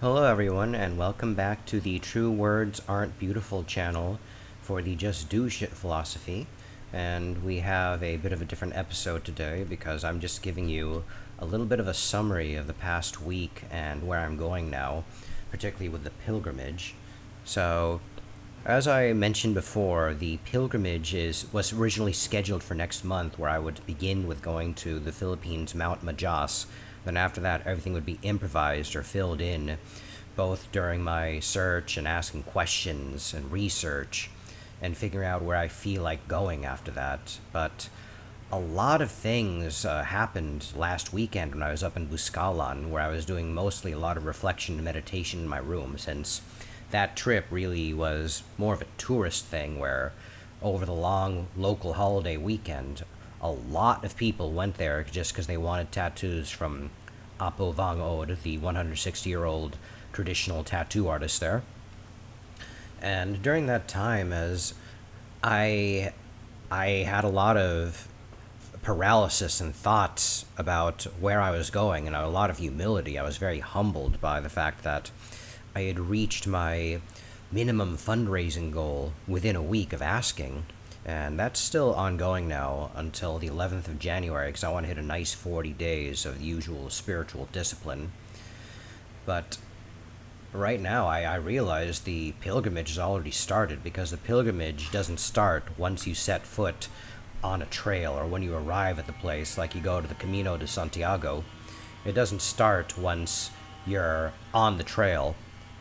Hello, everyone, and welcome back to the True Words Aren't Beautiful channel for the Just Do Shit philosophy. And we have a bit of a different episode today because I'm just giving you a little bit of a summary of the past week and where I'm going now, particularly with the pilgrimage. So, as I mentioned before, the pilgrimage was originally scheduled for next month, where I would begin with going to the Philippines, Mount Majas. Then after that, everything would be improvised or filled in, both during my search and asking questions and research, and figuring out where I feel like going after that. But a lot of things happened last weekend when I was up in Buscalan, where I was doing mostly a lot of reflection and meditation in my room, since that trip really was more of a tourist thing where over the long local holiday weekend, a lot of people went there just because they wanted tattoos from Apo Vang Od, the 160-year-old traditional tattoo artist there. And during that time, as I I had a lot of paralysis and thoughts about where I was going and a lot of humility. I was very humbled by the fact that I had reached my minimum fundraising goal within a week of asking, and that's still ongoing now until the 11th of January because I want to hit a nice 40 days of the usual spiritual discipline. But right now, I realize the pilgrimage has already started because the pilgrimage doesn't start once you set foot on a trail or when you arrive at the place, like you go to the Camino de Santiago. It doesn't start once you're on the trail.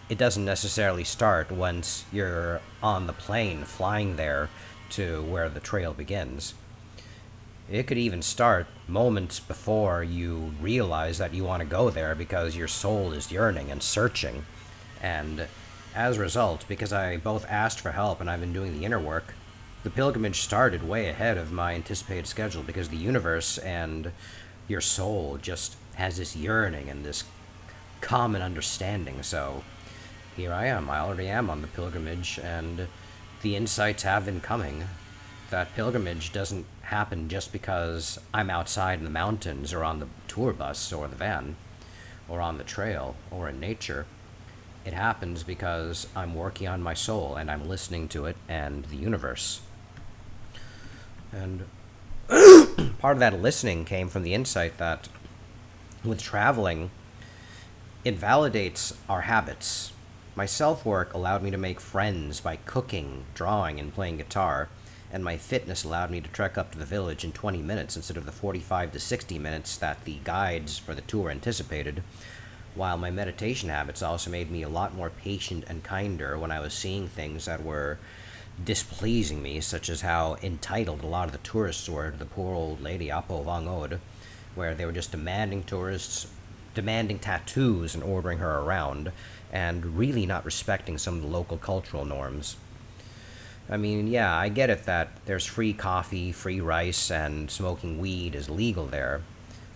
It doesn't necessarily start once you're on the plane flying there to where the trail begins. It could even start moments before you realize that you want to go there because your soul is yearning and searching. And as a result, because I both asked for help and I've been doing the inner work, the pilgrimage started way ahead of my anticipated schedule because the universe and your soul just has this yearning and this common understanding. So here I am. I already am on the pilgrimage, and the insights have been coming. That pilgrimage doesn't happen just because I'm outside in the mountains or on the tour bus or the van or on the trail or in nature. It happens because I'm working on my soul and I'm listening to it and the universe. And part of that listening came from the insight that with traveling, it validates our habits. My self work allowed me to make friends by cooking, drawing, and playing guitar, and my fitness allowed me to trek up to the village in 20 minutes instead of the 45 to 60 minutes that the guides for the tour anticipated. While my meditation habits also made me a lot more patient and kinder when I was seeing things that were displeasing me, such as how entitled a lot of the tourists were to the poor old lady Apo Vang Od, where they were just demanding tattoos and ordering her around, and really not respecting some of the local cultural norms. I mean, yeah, I get it that there's free coffee, free rice, and smoking weed is legal there,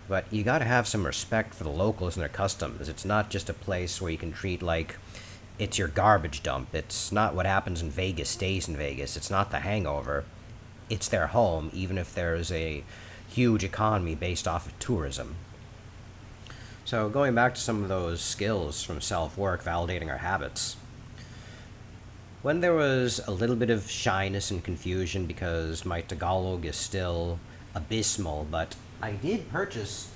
but you gotta have some respect for the locals and their customs. It's not just a place where you can treat like it's your garbage dump. It's not what happens in Vegas stays in Vegas. It's not the hangover. It's their home, even if there's a huge economy based off of tourism. So, going back to some of those skills from self work, validating our habits. When there was a little bit of shyness and confusion because my Tagalog is still abysmal, but I did purchase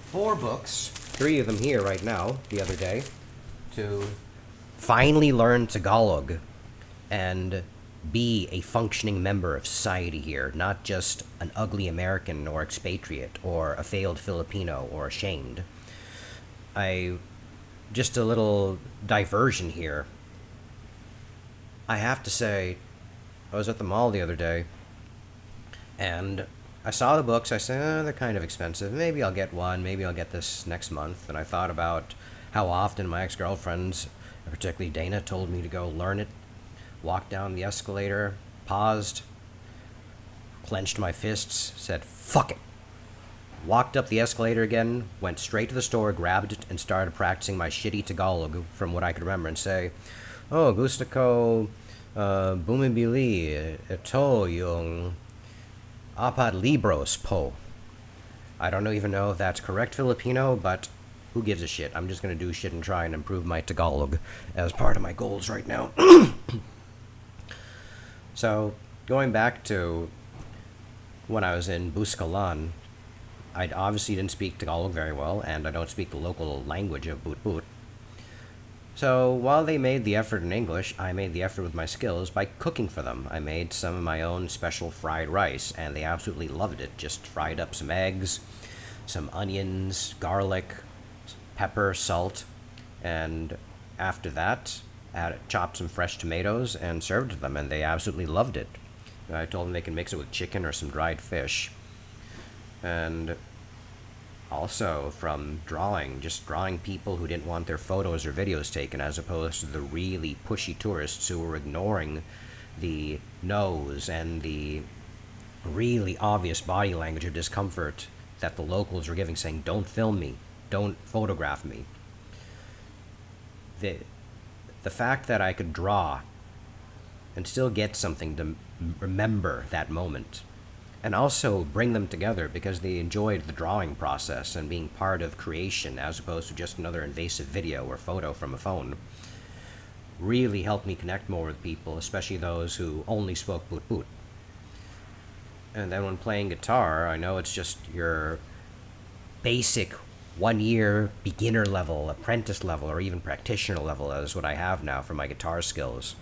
4 books, 3 of them here right now, the other day, to finally learn Tagalog and be a functioning member of society here, not just an ugly American or expatriate or a failed Filipino or ashamed. Just a little diversion here. I have to say, I was at the mall the other day and I saw the books. I said, they're kind of expensive. Maybe I'll get one. Maybe I'll get this next month. And I thought about how often my ex-girlfriends, particularly Dana, told me to go learn it. Walked down the escalator, paused, clenched my fists, said, fuck it. Walked up the escalator again, went straight to the store, grabbed it, and started practicing my shitty Tagalog from what I could remember and say, oh, gusto ko bumibili ito yung apat libros po. I don't even know if that's correct Filipino, but who gives a shit? I'm just going to do shit and try and improve my Tagalog as part of my goals right now. So, going back to when I was in Buscalan, I obviously didn't speak Tagalog very well, and I don't speak the local language of Boot Boot. So while they made the effort in English, I made the effort with my skills by cooking for them. I made some of my own special fried rice, and they absolutely loved it. Just fried up some eggs, some onions, garlic, pepper, salt, and after that, chopped some fresh tomatoes and served it to them, and they absolutely loved it. I told them they can mix it with chicken or some dried fish. And also from drawing, just drawing people who didn't want their photos or videos taken, as opposed to the really pushy tourists who were ignoring the nose and the really obvious body language of discomfort that the locals were giving, saying, "Don't film me, don't photograph me." The fact that I could draw and still get something to remember that moment, and also bring them together because they enjoyed the drawing process and being part of creation as opposed to just another invasive video or photo from a phone, really helped me connect more with people, especially those who only spoke Boot Boot. And then when playing guitar, I know it's just your basic 1 year beginner level, apprentice level, or even practitioner level is what I have now for my guitar skills.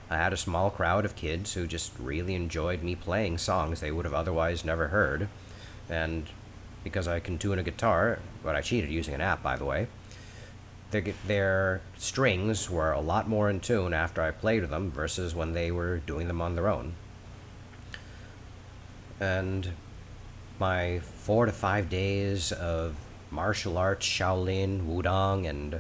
I had a small crowd of kids who just really enjoyed me playing songs they would have otherwise never heard. And because I can tune a guitar, but I cheated using an app, by the way, their strings were a lot more in tune after I played with them versus when they were doing them on their own. And my 4 to 5 days of martial arts, Shaolin, Wudang, and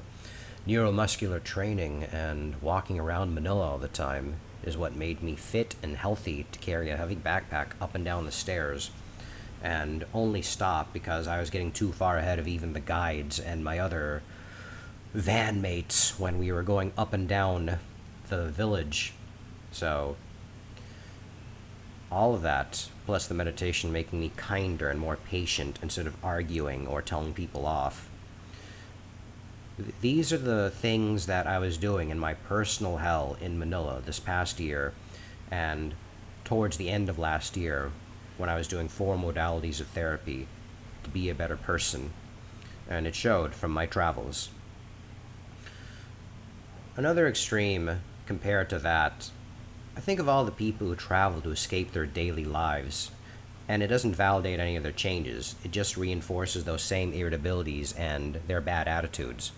neuromuscular training and walking around Manila all the time is what made me fit and healthy to carry a heavy backpack up and down the stairs, and only stop because I was getting too far ahead of even the guides and my other van mates when we were going up and down the village. So all of that, plus the meditation making me kinder and more patient instead of arguing or telling people off. These are the things that I was doing in my personal hell in Manila this past year, and towards the end of last year when I was doing 4 modalities of therapy to be a better person, and it showed from my travels. Another extreme compared to that, I think of all the people who travel to escape their daily lives, and it doesn't validate any of their changes, it just reinforces those same irritabilities and their bad attitudes.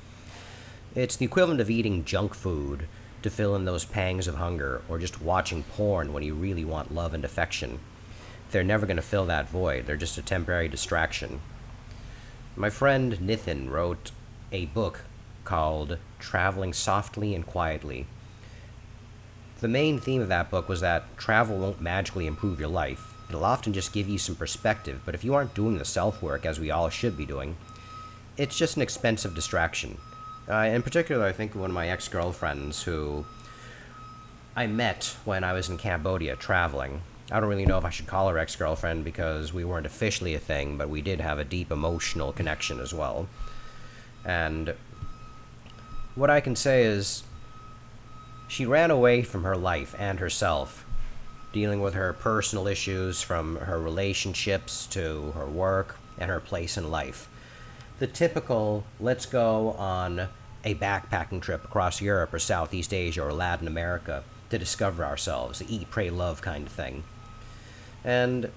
It's the equivalent of eating junk food to fill in those pangs of hunger, or just watching porn when you really want love and affection. They're never going to fill that void, they're just a temporary distraction. My friend Nithin wrote a book called Traveling Softly and Quietly. The main theme of that book was that travel won't magically improve your life. It'll often just give you some perspective, but if you aren't doing the self-work as we all should be doing, it's just an expensive distraction. In particular, I think of one of my ex-girlfriends who I met when I was in Cambodia traveling. I don't really know if I should call her ex-girlfriend because we weren't officially a thing, but we did have a deep emotional connection as well. And what I can say is she ran away from her life and herself, dealing with her personal issues from her relationships to her work and her place in life. The typical, let's go on a backpacking trip across Europe or Southeast Asia or Latin America to discover ourselves, the eat, pray, love kind of thing. And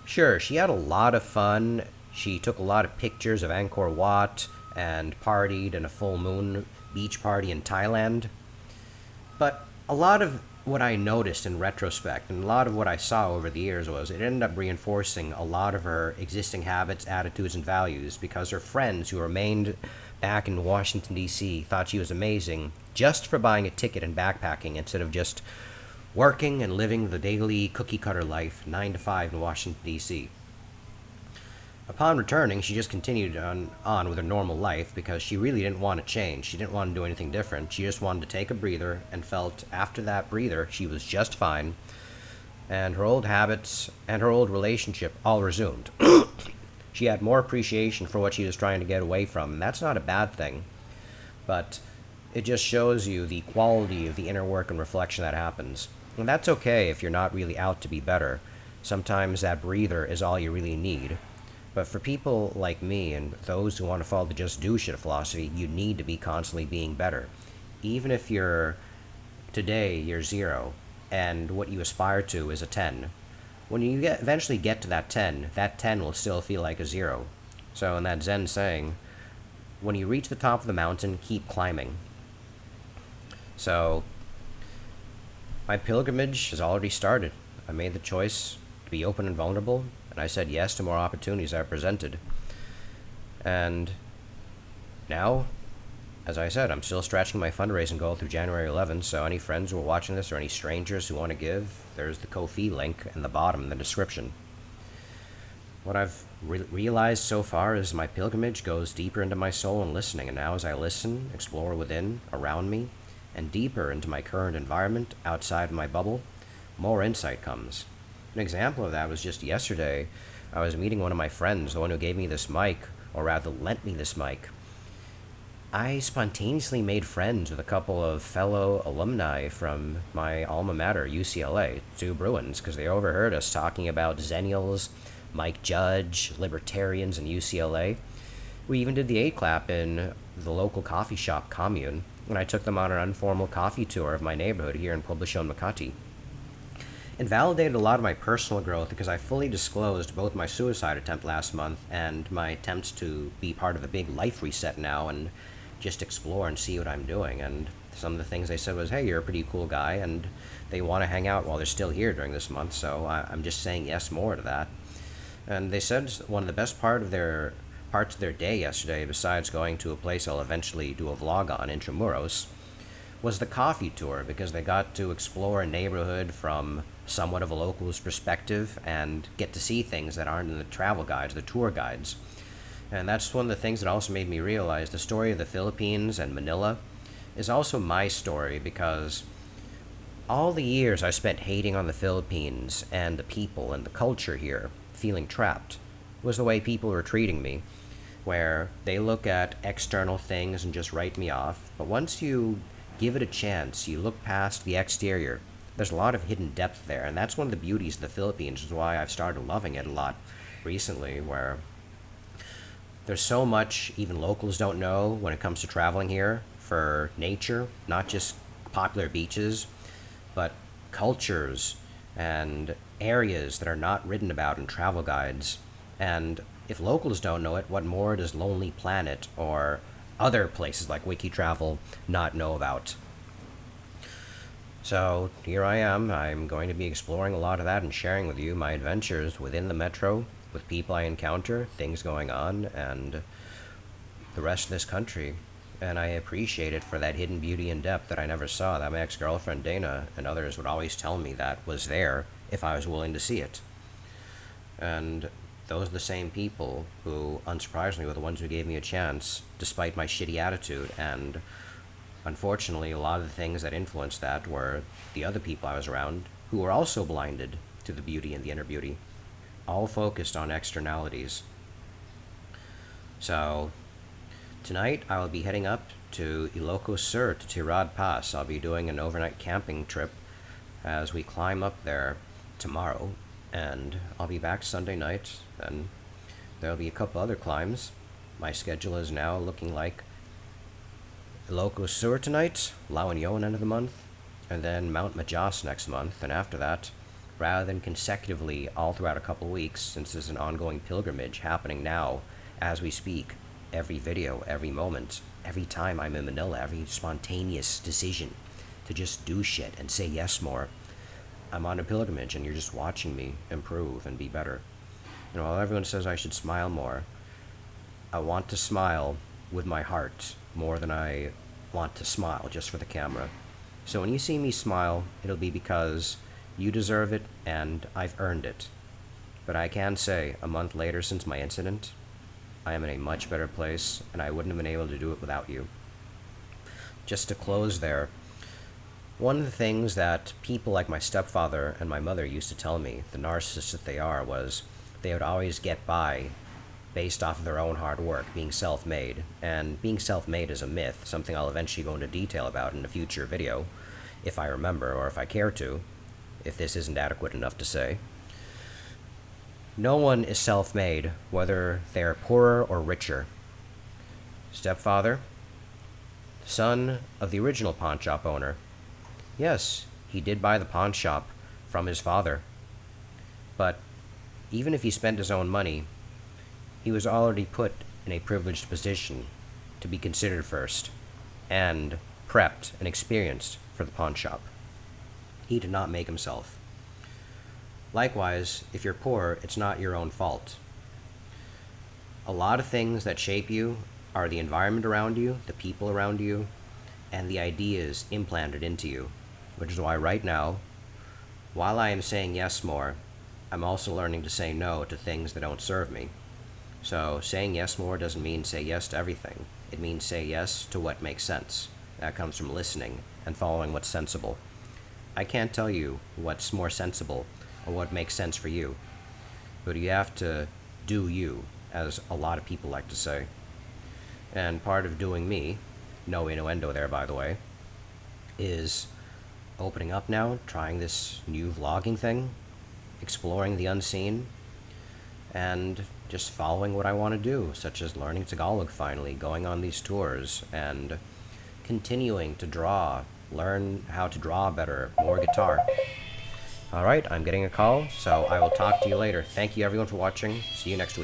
sure, she had a lot of fun. She took a lot of pictures of Angkor Wat and partied in a full moon beach party in Thailand. But a lot of what I noticed in retrospect, and a lot of what I saw over the years, was it ended up reinforcing a lot of her existing habits, attitudes, and values because her friends who remained back in Washington, D.C. thought she was amazing just for buying a ticket and backpacking instead of just working and living the daily cookie-cutter life, 9 to 5 in Washington, D.C. Upon returning, she just continued on with her normal life because she really didn't want to change. She didn't want to do anything different. She just wanted to take a breather and felt after that breather she was just fine. And her old habits and her old relationship all resumed. she had more appreciation for what she was trying to get away from. And that's not a bad thing, but it just shows you the quality of the inner work and reflection that happens. And that's okay if you're not really out to be better. Sometimes that breather is all you really need. But for people like me and those who want to follow the just do shit philosophy, you need to be constantly being better. Even if today you're 0 and what you aspire to is a 10. When you eventually get to that 10 will still feel like a 0. So in that Zen saying, when you reach the top of the mountain, keep climbing. So my pilgrimage has already started. I made the choice to be open and vulnerable, and I said yes to more opportunities that are presented. And now, as I said, I'm still stretching my fundraising goal through January 11th, so any friends who are watching this or any strangers who want to give, there's the Ko-fi link in the bottom in the description. What I've realized so far is my pilgrimage goes deeper into my soul and listening, and now as I listen, explore within, around me, and deeper into my current environment, outside of my bubble, more insight comes. An example of that was just yesterday. I was meeting one of my friends, the one who gave me this mic, or rather lent me this mic. I spontaneously made friends with a couple of fellow alumni from my alma mater, UCLA, 2 Bruins, because they overheard us talking about Zennials, Mike Judge, libertarians, and UCLA. We even did the 8-clap in the local coffee shop commune, and I took them on an informal coffee tour of my neighborhood here in Poblacion, Makati. It validated a lot of my personal growth because I fully disclosed both my suicide attempt last month and my attempts to be part of a big life reset now and just explore and see what I'm doing. And some of the things they said was, hey, you're a pretty cool guy, and they want to hang out while they're still here during this month, so I'm just saying yes more to that. And they said one of the best parts of their day yesterday, besides going to a place I'll eventually do a vlog on, Intramuros, was the coffee tour, because they got to explore a neighborhood from somewhat of a local's perspective and get to see things that aren't in the travel guides, the tour guides. And that's one of the things that also made me realize the story of the Philippines and Manila is also my story, because all the years I spent hating on the Philippines and the people and the culture here, feeling trapped, was the way people were treating me, where they look at external things and just write me off. But once you give it a chance, you look past the exterior, there's a lot of hidden depth there, and that's one of the beauties of the Philippines, is why I've started loving it a lot recently, where there's so much even locals don't know when it comes to traveling here for nature, not just popular beaches, but cultures and areas that are not written about in travel guides. And if locals don't know it, what more does Lonely Planet or other places like Wiki Travel not know about? So here I am. I'm going to be exploring a lot of that and sharing with you my adventures within the metro, with people I encounter, things going on, and the rest of this country. And I appreciate it for that hidden beauty and depth that I never saw, that my ex-girlfriend Dana and others would always tell me that was there if I was willing to see it. And those are the same people who, unsurprisingly, were the ones who gave me a chance, despite my shitty attitude. And unfortunately, a lot of the things that influenced that were the other people I was around, who were also blinded to the beauty and the inner beauty, all focused on externalities. So tonight I will be heading up to Ilocos Sur, to Tirad Pass. I'll be doing an overnight camping trip as we climb up there tomorrow, and I'll be back Sunday night, and there'll be a couple other climbs. My schedule is now looking like Ilocos Sur tonight, La Union end of the month, and then Mount Majas next month, and after that, rather than consecutively all throughout a couple weeks, since there's an ongoing pilgrimage happening now as we speak, every video, every moment, every time I'm in Manila, every spontaneous decision to just do shit and say yes more, I'm on a pilgrimage, and you're just watching me improve and be better. You know, while everyone says I should smile more, I want to smile with my heart more than I want to smile just for the camera. So when you see me smile, it'll be because you deserve it and I've earned it. But I can say, a month later since my incident, I am in a much better place, and I wouldn't have been able to do it without you. Just to close there, one of the things that people like my stepfather and my mother used to tell me, the narcissists that they are, was they would always get by based off of their own hard work, being self-made. And being self-made is a myth, something I'll eventually go into detail about in a future video, if I remember or if I care to, if this isn't adequate enough to say. No one is self-made, whether they are poorer or richer. Stepfather, son of the original pawn shop owner. Yes, he did buy the pawn shop from his father. But even if he spent his own money, he was already put in a privileged position to be considered first, and prepped and experienced for the pawn shop. He did not make himself. Likewise, if you're poor, it's not your own fault. A lot of things that shape you are the environment around you, the people around you, and the ideas implanted into you, which is why right now, while I am saying yes more, I'm also learning to say no to things that don't serve me. So saying yes more doesn't mean say yes to everything. It means say yes to what makes sense. That comes from listening and following what's sensible. I can't tell you what's more sensible or what makes sense for you, but you have to do you, as a lot of people like to say. And part of doing me, no innuendo there by the way, is opening up now, trying this new vlogging thing, exploring the unseen, and just following what I want to do, such as learning Tagalog finally, going on these tours, and continuing to draw, learn how to draw better, more guitar. Alright, I'm getting a call, so I will talk to you later. Thank you everyone for watching. See you next week.